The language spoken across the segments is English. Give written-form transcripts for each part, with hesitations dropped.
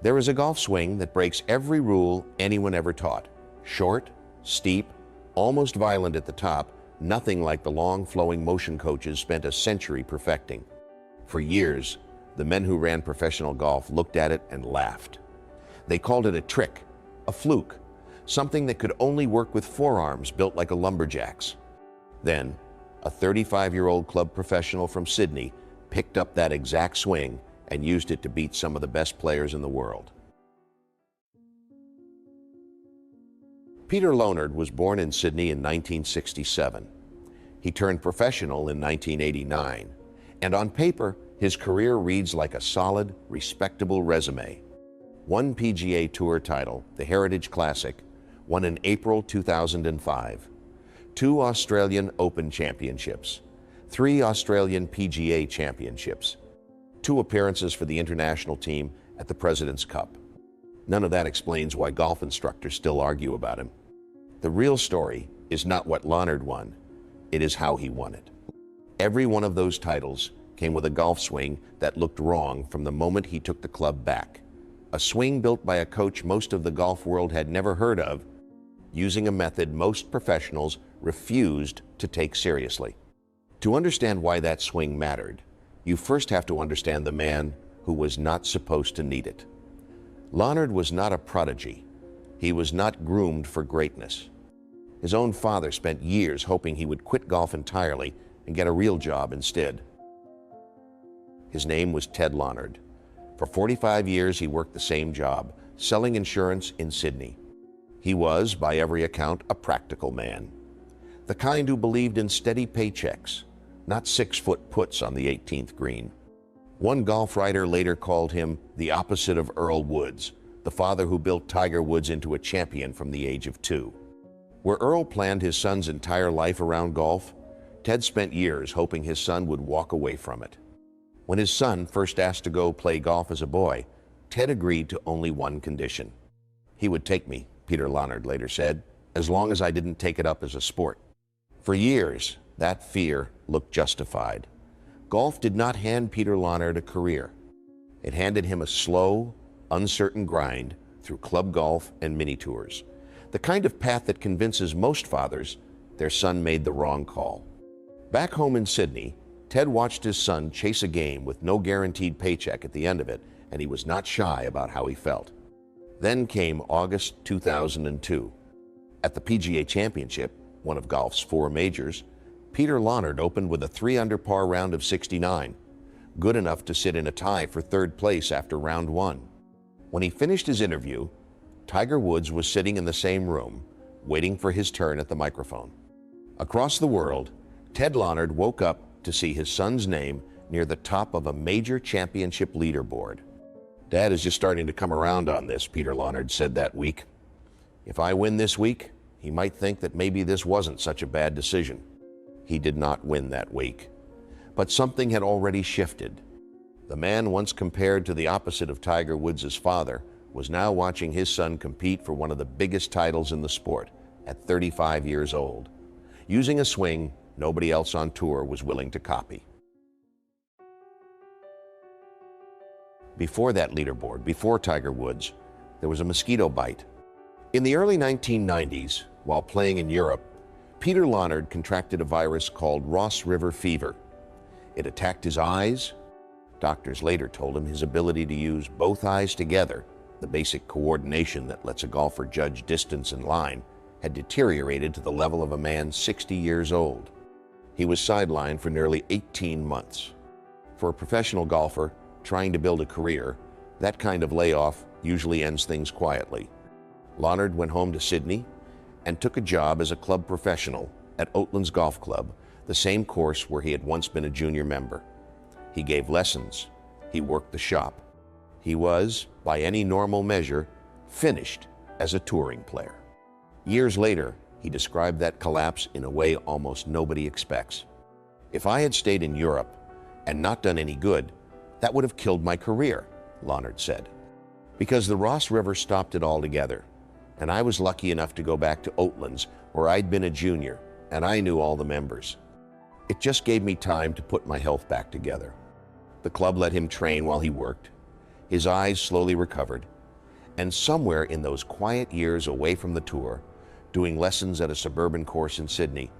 There is a golf swing that breaks every rule anyone ever taught. Short, steep, almost violent at the top, nothing like the long flowing motion coaches spent a century perfecting. For years, the men who ran professional golf looked at it and laughed. They called it a trick, a fluke, something that could only work with forearms built like a lumberjack's. Then, a 35-year-old club professional from Sydney picked up that exact swing and used it to beat some of the best players in the world. Peter Lonard was born in Sydney in 1967. He turned professional in 1989, and on paper, his career reads like a solid, respectable resume. One PGA Tour title, the Heritage Classic, won in April 2005. 2 Australian Open Championships, 3 Australian PGA Championships, 2 appearances for the international team at the President's Cup. None of that explains why golf instructors still argue about him. The real story is not what Lonard won, it is how he won it. Every one of those titles came with a golf swing that looked wrong from the moment he took the club back. A swing built by a coach most of the golf world had never heard of, using a method most professionals refused to take seriously. To understand why that swing mattered, you first have to understand the man who was not supposed to need it. Lonard was not a prodigy. He was not groomed for greatness. His own father spent years hoping he would quit golf entirely and get a real job instead. His name was Ted Lonard. For 45 years, he worked the same job, selling insurance in Sydney. He was, by every account, a practical man. The kind who believed in steady paychecks, not 6-foot putts on the 18th green. One golf writer later called him the opposite of Earl Woods, the father who built Tiger Woods into a champion from the age of 2. Where Earl planned his son's entire life around golf, Ted spent years hoping his son would walk away from it. When his son first asked to go play golf as a boy, Ted agreed to only one condition. He would take me, Peter Lonard later said, as long as I didn't take it up as a sport. For years, that fear looked justified. Golf did not hand Peter Lonard a career. It handed him a slow, uncertain grind through club golf and mini tours, the kind of path that convinces most fathers their son made the wrong call. Back home in Sydney, Ted watched his son chase a game with no guaranteed paycheck at the end of it, and he was not shy about how he felt. Then came August 2002. At the PGA Championship, one of golf's 4 majors, Peter Lonard opened with a 3-under par round of 69, good enough to sit in a tie for 3rd place after round 1. When he finished his interview, Tiger Woods was sitting in the same room, waiting for his turn at the microphone. Across the world, Ted Lonard woke up to see his son's name near the top of a major championship leaderboard. "Dad is just starting to come around on this," Peter Lonard said that week. "If I win this week, he might think that maybe this wasn't such a bad decision." He did not win that week. But something had already shifted. The man once compared to the opposite of Tiger Woods' father was now watching his son compete for one of the biggest titles in the sport at 35 years old, using a swing nobody else on tour was willing to copy. Before that leaderboard, before Tiger Woods, there was a mosquito bite. In the early 1990s, while playing in Europe, Peter Lonard contracted a virus called Ross River fever. It attacked his eyes. Doctors later told him his ability to use both eyes together, the basic coordination that lets a golfer judge distance and line, had deteriorated to the level of a man 60 years old. He was sidelined for nearly 18 months. For a professional golfer trying to build a career, that kind of layoff usually ends things quietly. Lonard went home to Sydney and took a job as a club professional at Oatlands Golf Club, the same course where he had once been a junior member. He gave lessons. He worked the shop. He was, by any normal measure, finished as a touring player. Years later, he described that collapse in a way almost nobody expects. "If I had stayed in Europe and not done any good, that would have killed my career," Lonard said. "Because the Ross River stopped it altogether, and I was lucky enough to go back to Oatlands, where I'd been a junior, and I knew all the members. It just gave me time to put my health back together. The club let him train while he worked. His eyes slowly recovered, and somewhere in those quiet years away from the tour, doing lessons at a suburban course in Sydney,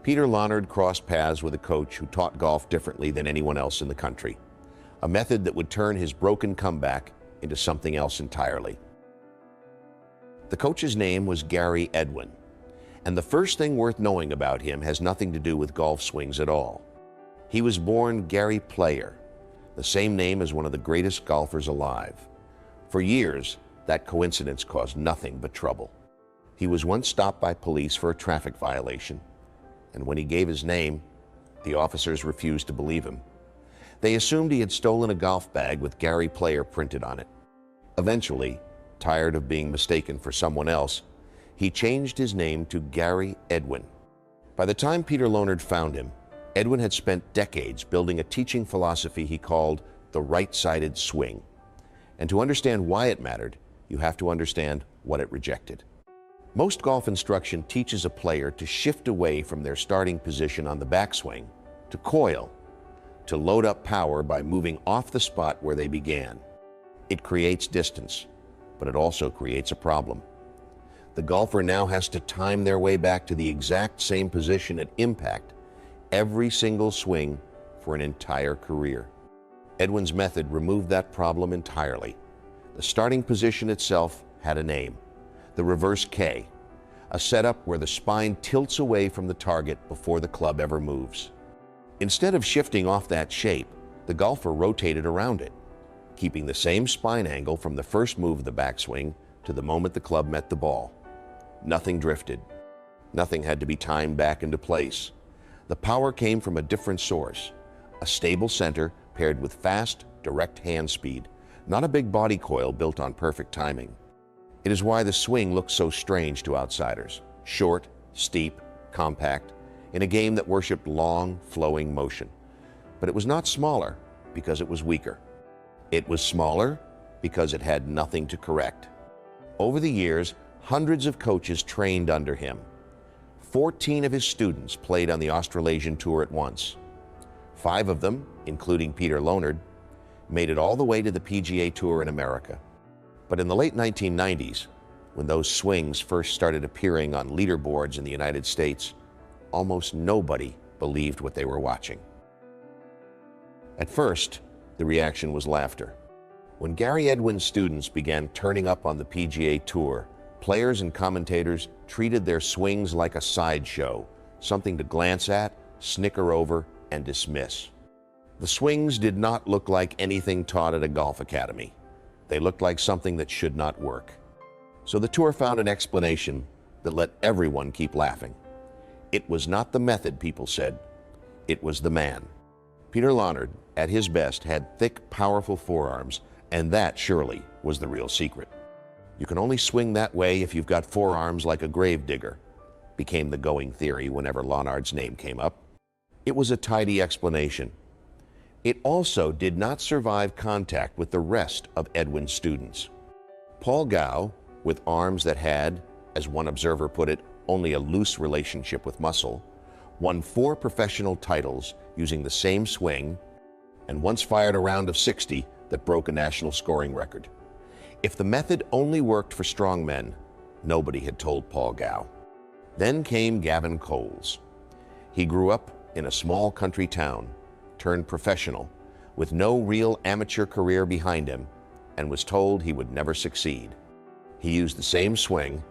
Peter Lonard crossed paths with a coach who taught golf differently than anyone else in the country, a method that would turn his broken comeback into something else entirely. The coach's name was Gary Edwin, and the first thing worth knowing about him has nothing to do with golf swings at all. He was born Gary Player, the same name as one of the greatest golfers alive. For years, that coincidence caused nothing but trouble. He was once stopped by police for a traffic violation, and when he gave his name, the officers refused to believe him. They assumed he had stolen a golf bag with Gary Player printed on it. Eventually, tired of being mistaken for someone else, he changed his name to Gary Edwin. By the time Peter Lonard found him, Edwin had spent decades building a teaching philosophy he called the right-sided swing. And to understand why it mattered, you have to understand what it rejected. Most golf instruction teaches a player to shift away from their starting position on the backswing to coil, to load up power by moving off the spot where they began. It creates distance, but it also creates a problem. The golfer now has to time their way back to the exact same position at impact every single swing for an entire career. Edwin's method removed that problem entirely. The starting position itself had a name, the reverse K, a setup where the spine tilts away from the target before the club ever moves. Instead of shifting off that shape, the golfer rotated around it, keeping the same spine angle from the first move of the backswing to the moment the club met the ball. Nothing drifted. Nothing had to be timed back into place. The power came from a different source, a stable center paired with fast, direct hand speed, not a big body coil built on perfect timing. It is why the swing looks so strange to outsiders, short, steep, compact, in a game that worshipped long, flowing motion. But it was not smaller because it was weaker. It was smaller because it had nothing to correct. Over the years, hundreds of coaches trained under him. 14 of his students played on the Australasian Tour at once. 5 of them, including Peter Lonard, made it all the way to the PGA Tour in America. But in the late 1990s, when those swings first started appearing on leaderboards in the United States, almost nobody believed what they were watching. At first, the reaction was laughter. When Gary Edwin's students began turning up on the PGA Tour, players and commentators treated their swings like a sideshow, something to glance at, snicker over, and dismiss. The swings did not look like anything taught at a golf academy. They looked like something that should not work. So the tour found an explanation that let everyone keep laughing. It was not the method, people said. It was the man. Peter Lonard, at his best, had thick, powerful forearms, and that surely was the real secret. You can only swing that way if you've got forearms like a gravedigger, became the going theory whenever Lonard's name came up. It was a tidy explanation. It also did not survive contact with the rest of Edwin's students. Paul Gow, with arms that had, as one observer put it, only a loose relationship with muscle, won 4 professional titles using the same swing, and once fired a round of 60 that broke a national scoring record. If the method only worked for strong men, nobody had told Paul Gow. Then came Gavin Coles. He grew up in a small country town, turned professional, with no real amateur career behind him, and was told he would never succeed. He used the same swing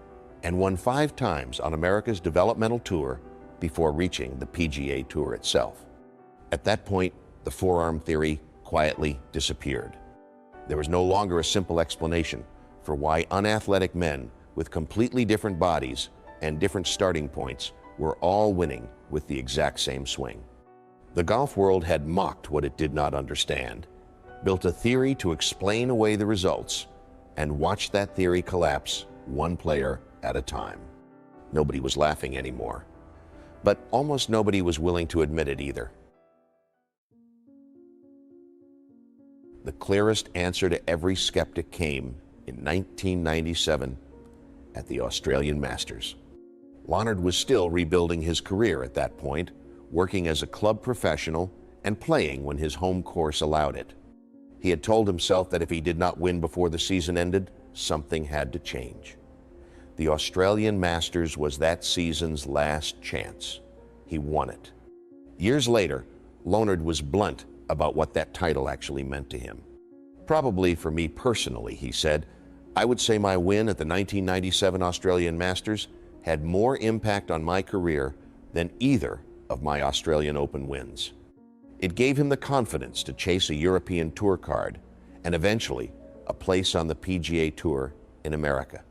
and won 5 times on America's developmental tour before reaching the PGA Tour itself. At that point, the forearm theory quietly disappeared. There was no longer a simple explanation for why unathletic men with completely different bodies and different starting points were all winning with the exact same swing. The golf world had mocked what it did not understand, built a theory to explain away the results, and watched that theory collapse one player at a time. Nobody was laughing anymore, but almost nobody was willing to admit it either. The clearest answer to every skeptic came in 1997 at the Australian Masters. Lonard was still rebuilding his career at that point, working as a club professional and playing when his home course allowed it. He had told himself that if he did not win before the season ended, something had to change. The Australian Masters was that season's last chance. He won it. Years later, Lonard was blunt about what that title actually meant to him. Probably for me personally, he said, I would say my win at the 1997 Australian Masters had more impact on my career than either of my Australian Open wins. It gave him the confidence to chase a European Tour card and eventually a place on the PGA Tour in America.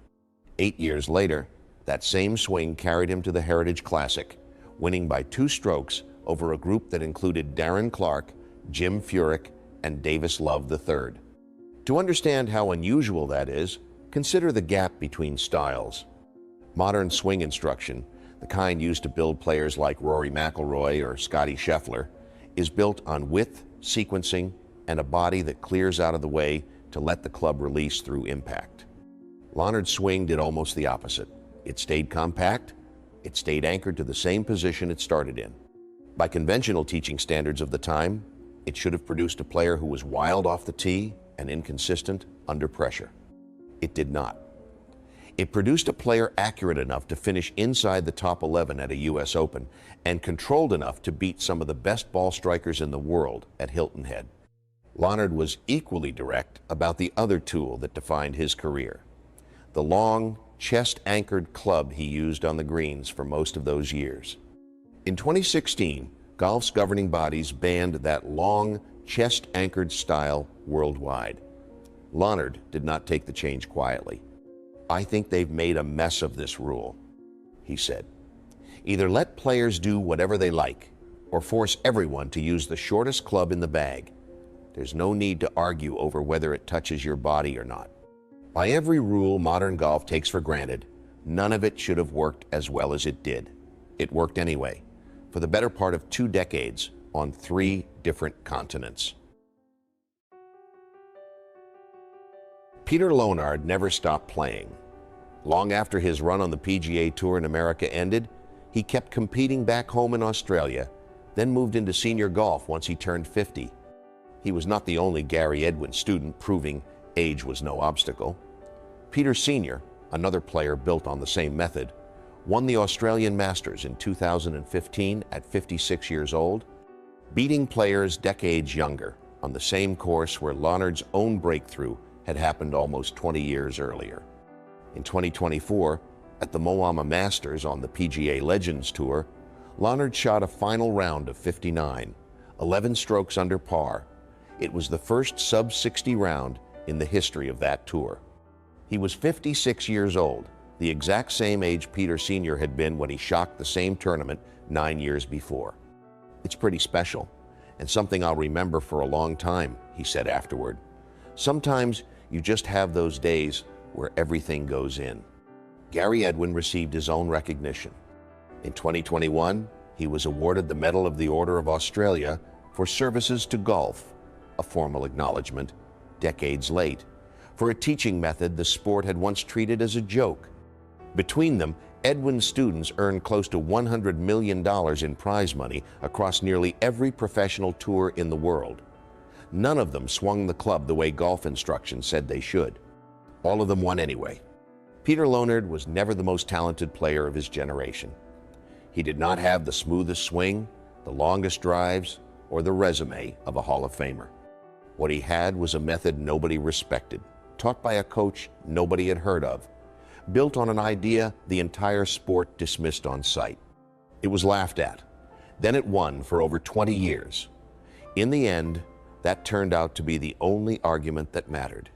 8 years later, that same swing carried him to the Heritage Classic, winning by 2 strokes over a group that included Darren Clarke, Jim Furyk, and Davis Love III. To understand how unusual that is, consider the gap between styles. Modern swing instruction, the kind used to build players like Rory McIlroy or Scottie Scheffler, is built on width, sequencing, and a body that clears out of the way to let the club release through impact. Lonard's swing did almost the opposite. It stayed compact, it stayed anchored to the same position it started in. By conventional teaching standards of the time, it should have produced a player who was wild off the tee and inconsistent under pressure. It did not. It produced a player accurate enough to finish inside the top 11 at a U.S. Open and controlled enough to beat some of the best ball strikers in the world at Hilton Head. Lonard was equally direct about the other tool that defined his career, the long, chest-anchored club he used on the greens for most of those years. In 2016, golf's governing bodies banned that long, chest-anchored style worldwide. Lonard did not take the change quietly. I think they've made a mess of this rule, he said. Either let players do whatever they like, or force everyone to use the shortest club in the bag. There's no need to argue over whether it touches your body or not. By every rule modern golf takes for granted, none of it should have worked as well as it did. It worked anyway, for the better part of 2 decades, on 3 different continents. Peter Lonard never stopped playing. Long after his run on the PGA Tour in America ended, he kept competing back home in Australia, then moved into senior golf once he turned 50. He was not the only Gary Edwin student proving age was no obstacle. Peter Sr., another player built on the same method, won the Australian Masters in 2015 at 56 years old, beating players decades younger on the same course where Lonard's own breakthrough had happened almost 20 years earlier. In 2024, at the Moama Masters on the PGA Legends Tour, Lonard shot a final round of 59, 11 strokes under par. It was the first sub-60 round in the history of that tour. He was 56 years old, the exact same age Peter Sr. had been when he shocked the same tournament 9 years before. It's pretty special, and something I'll remember for a long time, he said afterward. Sometimes you just have those days where everything goes in. Gary Edwin received his own recognition. In 2021, he was awarded the Medal of the Order of Australia for services to golf, a formal acknowledgement, decades late, for a teaching method the sport had once treated as a joke. Between them, Edwin's students earned close to $100 million in prize money across nearly every professional tour in the world. None of them swung the club the way golf instruction said they should. All of them won anyway. Peter Lonard was never the most talented player of his generation. He did not have the smoothest swing, the longest drives, or the resume of a Hall of Famer. What he had was a method nobody respected, taught by a coach nobody had heard of, built on an idea the entire sport dismissed on sight. It was laughed at. Then it won for over 20 years. In the end, that turned out to be the only argument that mattered.